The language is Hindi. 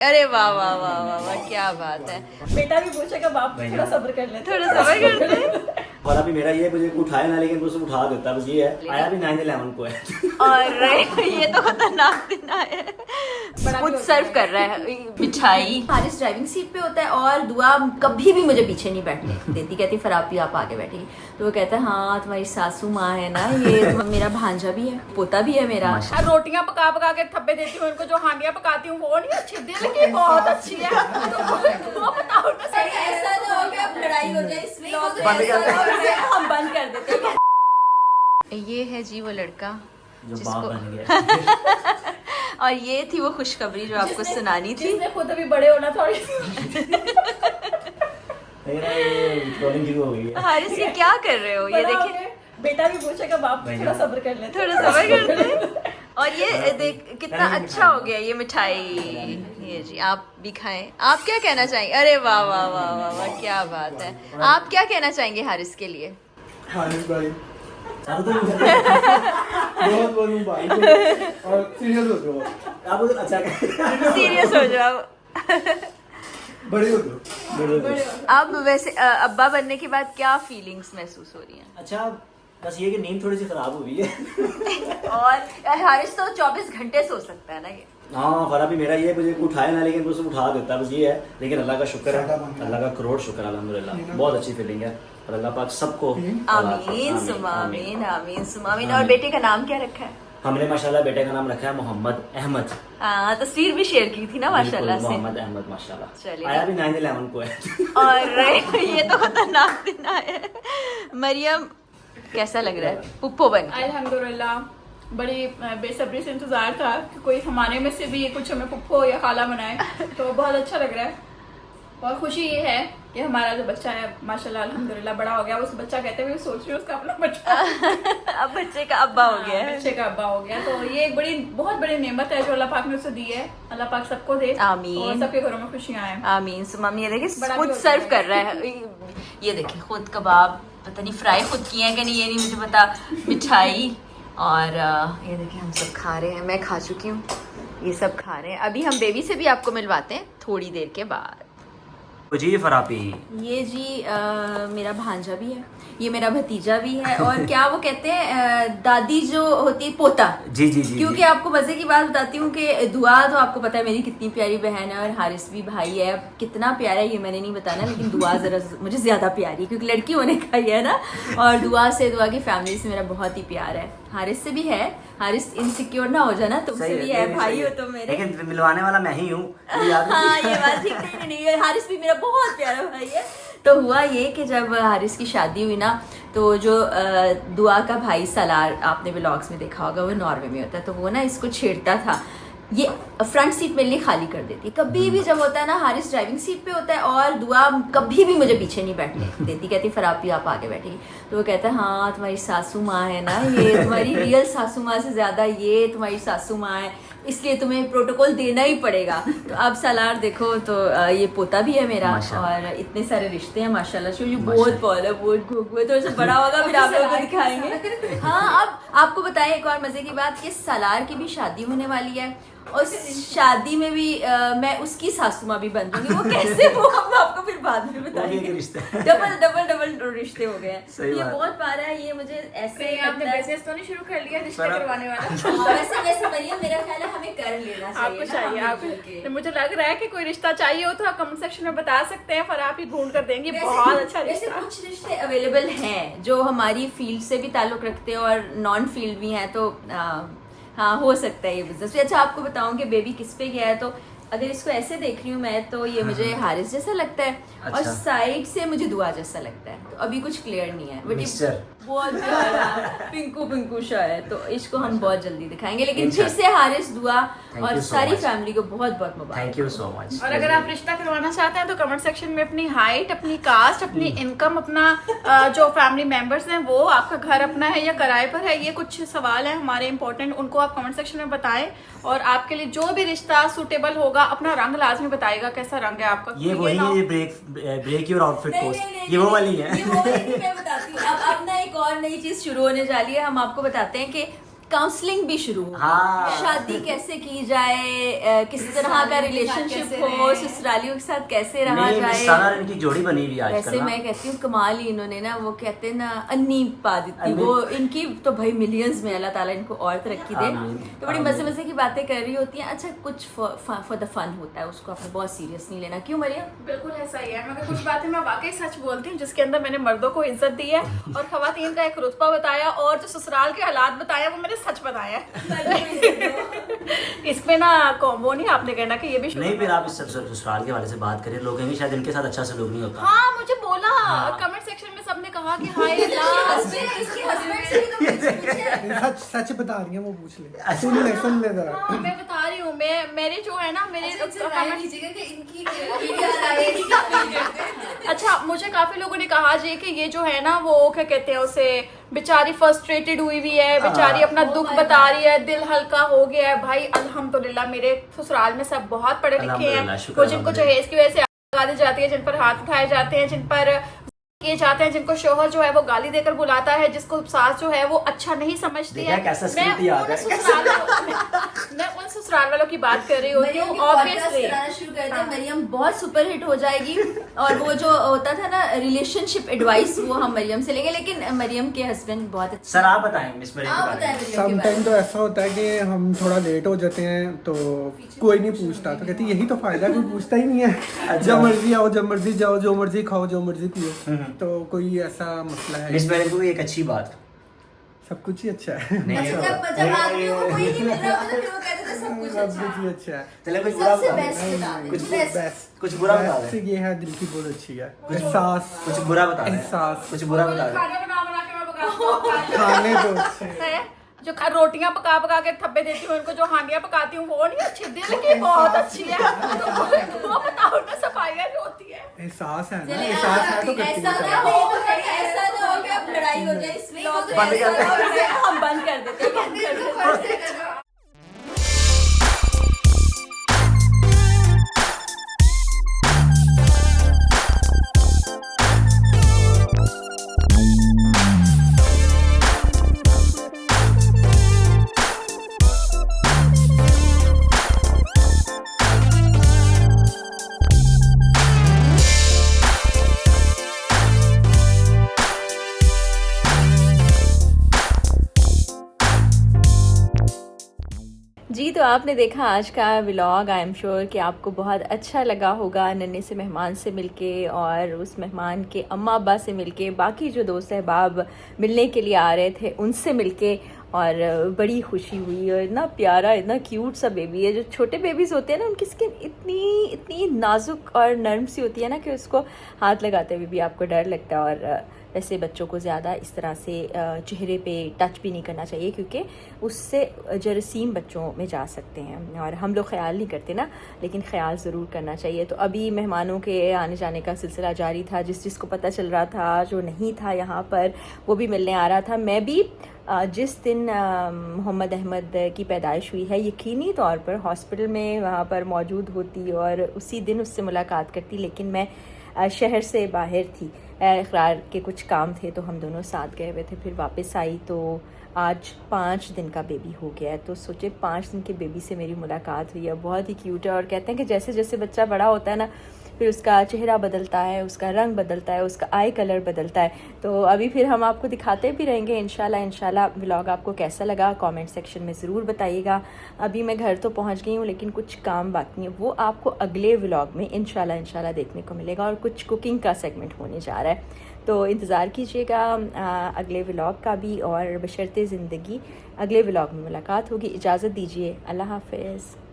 अरे वाह वाह वाह वाह वाह, क्या बात है। बेटा भी पूछेगा बाप थोड़ा सब्र कर ले, थोड़ा सब्र कर ले। और अभी मेरा ये मुझे उठाया ना, लेकिन उसे उठा देता, बस ये है। आया भी 9/11 को है। और ये तो खतरनाक दिन है। खुद सर्व कर रहा है मिठाई। हारिस ड्राइविंग सीट पे होता है और दुआ कभी भी मुझे पीछे नहीं बैठने देती। कहती फराबी आप आगे बैठेगी, तो वो कहता है हाँ तुम्हारी सासू माँ है ना, ये मेरा भांजा भी है, पोता भी है मेरा। रोटियां पका पका के थप्पे देती हूँ इनको, जो हांडियां पकाती हूँ वो नहीं अच्छी, दिल की बहुत अच्छी है। वो बताओ ना सही, ऐसा ना हो कि अब लड़ाई हो जाए इसलिए हम बंद कर देते हैं। ये है जी वो लड़का जो बाप बन गया। और ये थी वो खुशखबरी जो आपको सुनानी थी। जिसने खुद अभी बड़े होना थोड़ी। ट्रोलिंग शुरू हो गई है। हारिस ये क्या कर रहे हो, ये देखिए। बेटा भी पूछेगा बाप थोड़ा सब्र कर ले, थोड़ा सब्र कर ले। और ये देख कितना अच्छा हो गया ये मिठाई। ये जी आप भी खाएं। आप क्या कहना चाहेंगे? अरे वाह वाह वाह वाह वाह, क्या बात है। आप क्या कहना चाहेंगे हारिस के लिए? हारिस भाई तो बहुत बहुत भाई और सीरियस हो जाओ आप उधर। अच्छा सीरियस हो जाओ। बड़े हो जाओ। अब वैसे अब्बा बनने के बाद क्या फीलिंग्स महसूस हो रही हैं? अच्छा, बस ये कि नींद थोड़ी सी खराब हुई है। और हारिस तो 24 घंटे सो सकता है ना ये। हाँ, फरा भी मेरा ये मुझे उठाया ना, लेकिन उसे उठा देता, बस ये है। लेकिन अल्लाह का शुक्र है, अल्लाह का करोड़ शुक्र अल्हम्दुलिल्लाह। बहुत अच्छी फीलिंग है और अल्लाह पाक सबको आमीन सुमा आमीन आमीन सुमा आमीन। और बेटे का नाम क्या रखा है? हमने माशाल्लाह बेटे का नाम रखा है मोहम्मद अहमद। हाँ, तस्वीर भी शेयर की थी ना माशाल्लाह से। मोहम्मद अहमद माशाल्लाह। चलिए। आया भी 9/11 को है। और ये तो खतरनाक दिन है। मरियम कैसा लग रहा है पुप्पो बन के? अल्हम्दुलिल्लाह बड़ी बेसब्री से इंतजार था कि कोई हमारे में से भी कुछ हमें पुप्पो या खाला बनाए, तो बहुत अच्छा लग रहा है। और खुशी ये है कि हमारा जो बच्चा है माशाल्लाह अल्हम्दुलिल्लाह बड़ा हो गया। उस बच्चा कहते हुए सोच रही हूँ उसका अपना बच्चा अब बच्चे का अब्बा हो गया है। बच्चे का अब्बा हो गया, तो ये एक बड़ी बहुत बड़ी नेमत है जो अल्लाह पाक ने उसे दी है। अल्लाह पाक सबको दे आमीन। और सबके घरों में खुशियां आए। आमीन सुमामी। ये देखिए बड़ा खुद भी हो सर्व जाएगा। कर रहा है। ये देखिए खुद कबाब, पता नहीं फ्राई खुद किए हैं कि नहीं, ये नहीं मुझे पता। मिठाई और ये देखिए हम सब खा रहे हैं। मैं खा चुकी हूँ, ये सब खा रहे हैं। अभी हम बेबी से भी आपको मिलवाते हैं थोड़ी देर के बाद। जी फरापी, ये जी मेरा भांजा भी है, ये मेरा भतीजा भी है। और क्या वो कहते हैं दादी जो होती है पोता। जी जी जी। क्योंकि आपको मजे की बात बताती हूँ कि दुआ तो आपको पता है मेरी कितनी प्यारी बहन है और हारिस भी भाई है। अब कितना प्यारा है ये मैंने नहीं बताना, लेकिन दुआ जरा मुझे ज्यादा प्यारी है क्योंकि लड़की होने का ही है ना। और दुआ की फैमिली से मेरा बहुत ही प्यार है। हारिस से भी है। हारिस इनसिक्योर ना हो जाना, तुमसे भी है, भाई हो तुम मेरे। लेकिन मिलवाने वाला मैं ही हूँ। हाँ ये बात ठीक नहीं। हारिस भी मेरा बहुत प्यारा भाई है। तो हुआ ये कि जब हारिस की शादी हुई ना, तो जो दुआ का भाई सलार आपने व्लॉग्स में देखा होगा, वो नॉर्वे में होता है। तो वो ना इसको छेड़ता था, ये फ्रंट सीट मेरे लिए खाली कर देती है। कभी भी जब होता है ना, हारिस ड्राइविंग सीट पे होता है और दुआ कभी भी मुझे पीछे नहीं बैठने देती। कहती फराबी आप आगे बैठेगी, तो वो कहता है हाँ तुम्हारी सासू माँ है ना, ये तुम्हारी रियल सासू माँ से ज्यादा ये तुम्हारी सासू माँ है, इसलिए तुम्हें प्रोटोकॉल देना ही पड़ेगा। तो अब सलार देखो तो ये पोता भी है मेरा और इतने सारे रिश्ते हैं माशाल्लाह से। बहुत पौधा बहुत घोघुआ, तो ऐसे बड़ा होगा फिर आप लोगों को दिखाएंगे। हाँ, अब आपको बताएं एक और मजे की बात कि सलार की भी शादी होने वाली है और शादी में भी मैं उसकी सासू माँ भी बन दूंगी। वो कैसे, वो हम आपको फिर बाद में बताएंगे। डबल डबल डबल रिश्ते हो गए हैं। ये बहुत प्यारा है। ये मुझे ऐसे आपने बिजनेस तो नहीं शुरू कर लिया रिश्ते करवाने वाला? वैसे वैसे मरियम मेरा ख्याल है हमें कर लेना चाहिए। आपको चाहिए, आप तो मुझे लग रहा है कि कोई रिश्ता चाहिए हो तो आप कमेंट सेक्शन में बता सकते हैं, फिर आप ही ढूंढ कर देंगे। बहुत अच्छा रिश्ता। कुछ रिश्ते अवेलेबल हैं जो हमारी फील्ड से भी ताल्लुक रखते हैं और नॉन फील्ड भी हैं, तो हाँ हो सकता है ये बिजनेस। अच्छा आपको बताऊं कि बेबी किस पे गया है, तो अगर इसको ऐसे देख रही हूँ मैं, तो ये मुझे हारिस जैसा लगता है। अच्छा। और साइड से मुझे दुआ जैसा लगता है। तो अभी कुछ क्लियर नहीं है, बट मिक्सचर। बहुत प्यारा पिंकू पिंकू सा है। तो इसको हम बहुत जल्दी दिखाएंगे। लेकिन फिर से हारिस दुआ और सारी फैमिली को बहुत बहुत मुबारक। Thank you so much. और अगर आप रिश्ता करवाना चाहते हैं तो कमेंट सेक्शन में अपनी हाइट, अपनी कास्ट, अपनी इनकम, अपना जो फैमिली मेंबर्स हैं, वो आपका घर अपना है या किराए पर है, ये कुछ सवाल है हमारे इंपॉर्टेंट, उनको आप कमेंट सेक्शन में बताएं। और आपके लिए जो भी रिश्ता सूटेबल होगा, अपना रंग लाजमी बताएगा कैसा रंग है आपका। ये वही है, ये ब्रेक योर आउटफिट पोस्ट, ये वो वाली है। ये वो वाली मैं बताती हूँ। अब ना एक और नई चीज शुरू होने जा रही है। हम आपको बताते हैं कि काउंसलिंग भी शुरू हो हाँ। शादी कैसे की जाए, किस तरह का रिलेशनशिप हो, ससुरालियों के साथ कैसे रहा नहीं, जाए। सारा इनकी जोड़ी बनी हुई है वैसे आजकल मैं कहती हूँ कमाल ही इन्होंने ना, वो कहते हैं ना अन्नी पा दी वो इनकी तो भाई मिलियंस में, अल्लाह ताला इनको और तरक्की दे। तो बड़ी मजे मजे की बातें कर रही होती हैं। अच्छा कुछ फॉर द फन होता है, उसको आपने बहुत सीरियस नहीं लेना। क्यों मरियम? बिल्कुल ऐसा ही है, मगर कुछ बातें मैं वाकई सच बोलती हूँ जिसके अंदर मैंने मर्दों को इज्जत दी है और खवातीन का एक रुतबा बताया, और जो ससुराल के हालात बताया वो मैंने सच बताया इसमें ना वो नहीं आपने कहना कि ये भी नहीं, फिर आप इस ससुराल के वाले से बात करें, लोग कहेंगे शायद इनके साथ अच्छा सलूक नहीं होता। हाँ मुझे बोला कमेंट सेक्शन में सबने कहा कि हाय अल्लाह। सच सच बता रही है वो, पूछ ले, सुन ले जरा। हाँ मैं बता रही हूँ, मेरे जो है ना मेरे अच्छा मुझे काफी लोगों ने कहा जी कि ये जो है ना वो क्या कहते हैं उसे, बेचारी फ्रस्ट्रेटेड हुई हुई है, बेचारी अपना दुख बता रही है, दिल हल्का हो गया है। भाई अल्हम्दुलिल्लाह मेरे ससुराल में सब बहुत पढ़े लिखे हैं, वो जिनको जहेज की वजह से लगा दी जाती है, जिन पर हाथ उठाए जाते हैं, जिन पर किए जाते हैं, जिनको शोहर जो है वो गाली देकर बुलाता है, जिसको सास जो है वो अच्छा नहीं समझती है। मैं उन ससुराल वालों की बात कर रही होती हूँ। ऑब्वियसली शुरू कर दे, मरियम बहुत सुपर हिट हो जाएगी। और वो जो होता था ना रिलेशनशिप एडवाइस, वो हम मरियम से लेंगे, लेकिन मरियम के हस्बैंड बहुत अच्छे। सर आप बताएं मिस मरियम के बारे में। समटाइम तो ऐसा होता है कि हम थोड़ा लेट हो जाते हैं तो कोई नहीं पूछता, तो कहती यही तो फायदा है, कोई पूछता ही नहीं है। जब मर्जी आओ, जब मर्जी जाओ, जो मर्जी खाओ, जो मर्जी पियो, तो कोई ऐसा मसला है। मिस मरियम को एक अच्छी बात, सब कुछ ही अच्छा है। नहीं जब आदमी को कोई नहीं मिल रहा होता, फिर वो कहते थे सब कुछ सब अच्छा कुछ ही अच्छा है। चलो कुछ बुरा सबसे बता बेस्ट दें। बता दें। कुछ बेस्ट कुछ बुरा बता बेस्ट दें। ये है, दिल की बहुत अच्छी है। एहसास, कुछ बुरा बता दें। एहसास, कुछ बुरा बता दें। खाना बना बना के मैं पकाती हूँ। खाने तो अच्छे है जो रोटियां पका पका के थप्पे देती हूँ इनको, जो हांडियां पकाती हूँ वो नहीं अच्छी, दिल की बहुत अच्छी है। तो वो बताओ ना सफाइयाँ जो होती है। एहसास है ना, एहसास है तो करती ऐसा है। ना हो कि अब लड़ाई हो जाए इस व्लॉग में, हम बंद कर देते हैं, बंद कर देते हैं। जी तो आपने देखा आज का व्लॉग। आई एम श्योर कि आपको बहुत अच्छा लगा होगा नन्हे से मेहमान से मिलके, और उस मेहमान के अम्मा अब्बा से मिलके, बाकी जो दोस्त अहबाब मिलने के लिए आ रहे थे उनसे मिलके, और बड़ी खुशी हुई। और इतना प्यारा, इतना क्यूट सा बेबी है। जो छोटे बेबीज़ होते हैं ना उनकी स्किन इतनी इतनी नाजुक और नरम सी होती है ना कि उसको हाथ लगाते हुए भी आपको डर लगता है। और वैसे बच्चों को ज़्यादा इस तरह से चेहरे पे टच भी नहीं करना चाहिए, क्योंकि उससे जरासीम बच्चों में जा सकते हैं, और हम लोग ख्याल नहीं करते ना, लेकिन ख्याल ज़रूर करना चाहिए। तो अभी मेहमानों के आने जाने का सिलसिला जारी था। जिसको पता चल रहा था, जो नहीं था यहाँ पर, वो भी मिलने आ रहा था। मैं भी जिस दिन मोहम्मद अहमद की पैदाइश हुई है, यकीनी तौर पर हॉस्पिटल में वहाँ पर मौजूद होती और उसी दिन उससे मुलाकात करती, लेकिन मैं शहर से बाहर थी, इक़रार के कुछ काम थे, तो हम दोनों साथ गए हुए थे। फिर वापस आई तो आज 5 दिन का बेबी हो गया है। तो सोचे 5 दिन के बेबी से मेरी मुलाकात हुई है। बहुत ही क्यूट है, और कहते हैं कि जैसे जैसे बच्चा बड़ा होता है ना, फिर उसका चेहरा बदलता है, उसका रंग बदलता है, उसका आई कलर बदलता है। तो अभी फिर हम आपको दिखाते भी रहेंगे इंशाल्लाह। व्लॉग आपको कैसा लगा कमेंट सेक्शन में ज़रूर बताइएगा। अभी मैं घर तो पहुंच गई हूँ, लेकिन कुछ काम बाकी है, वो आपको अगले व्लॉग में इंशाल्लाह देखने को मिलेगा। और कुछ कुकिंग का सेगमेंट होने जा रहा है, तो इंतज़ार कीजिएगा अगले व्लॉग का भी। और बशर्ते ज़िंदगी अगले व्लॉग में मुलाकात होगी। इजाज़त दीजिए, अल्लाह हाफ़िज़।